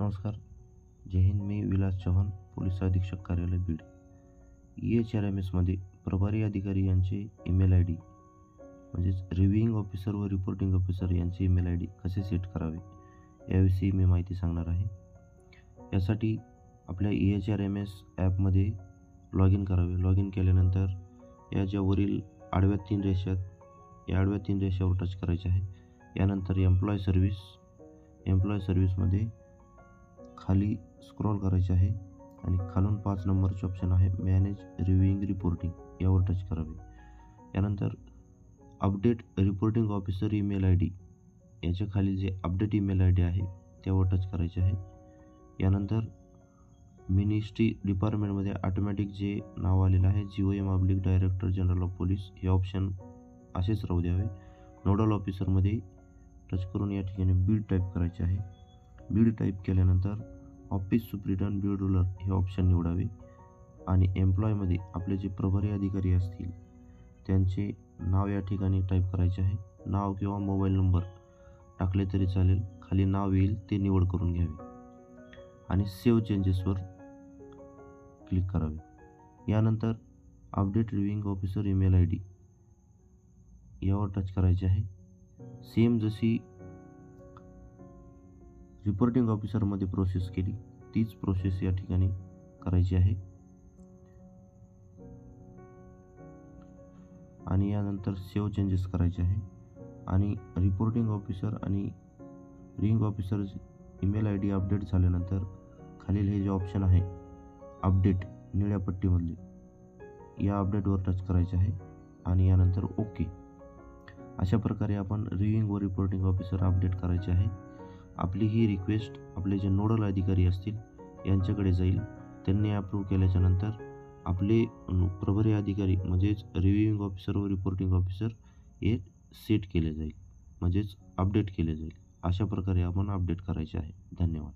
नमस्कार. जय हिंद. मी विलास चव्हाण, पोलीस अधीक्षक कार्यालय बीड. EHRMSमध्ये प्रभारी अधिकारी यांचे ईमेल आय डी म्हणजेच रिव्ह्यूइंग ऑफिसर व रिपोर्टिंग ऑफिसर यांचे ईमेल आय डी कसे सेट करावे याविषयी मी माहिती सांगणार आहे. यासाठी आपल्या EHRMS ॲपमध्ये लॉग इन करावे. लॉग इन केल्यानंतर या ज्या वरील आडव्या 3 रेषा या आडव्या 3 रेषावर टच करायचे आहे. यानंतर एम्प्लॉय सर्व्हिसमध्ये खाली स्क्रॉल करायचे आहे आणि खालून 5 नंबरचे ऑप्शन आहे मॅनेज रिव्ह्यूइंग रिपोर्टिंग यावर टच करावे. यानंतर update reporting officer email I D याच्या खाली जे अपडेट ईमेल आय डी आहे त्यावर टच करायचे आहे. यानंतर मिनिस्ट्री डिपार्टमेंटमध्ये ऑटोमॅटिक जे नाव आलेलं आहे GOM director general of police हे ऑप्शन असेच राहू द्यावे. नोडल ऑफिसरमध्ये टच करून या ठिकाणी बीड टाईप करायचे आहे. बीड टाईप केल्यानंतर ऑफिस सुप्रिटेंडंट बीड रूरल हे ऑप्शन निवडावे आणि एम्प्लॉयमध्ये आपले जे प्रभारी अधिकारी असतील त्यांचे नाव या ठिकाणी टाईप करायचे आहे. नाव किंवा मोबाईल नंबर टाकले तरी चालेल. खाली नाव येईल ते निवड करून घ्यावे आणि सेव्ह चेंजेसवर क्लिक करावे. यानंतर update reviewing officer email I D यावर टच करायचे आहे. सेम जशी रिपोर्टिंग ऑफिसरमध्ये प्रोसेस केली तीच प्रोसेस या ठिकाणी करायची आहे. आणि यानंतर सेव्ह चेंजेस करायचे आहे आणि रिपोर्टिंग ऑफिसर आणि ring officer email I D update झाल्यानंतर खालील हे जे ऑप्शन आहे अपडेट निळ्या पट्टीमधले या अपडेटवर टच करायचे आहे आणि यानंतर ओके. अशा प्रकारे आपण रिव्ह्यूइंग व रिपोर्टिंग ऑफिसर अपडेट करायचे आहे. आपली ही रिक्वेस्ट आपले जे नोडल अधिकारी असतील यांच्याकडे जाईल. त्यांनी अप्रूव्ह केल्याच्या नंतर आपले प्रभारी अधिकारी म्हणजेच रिव्ह्यूइंग ऑफिसर व रिपोर्टिंग ऑफिसर हे सेट केले जाईल म्हणजेच अपडेट केले जाईल. अशा प्रकारे आपण अपडेट करायचे आहे. धन्यवाद.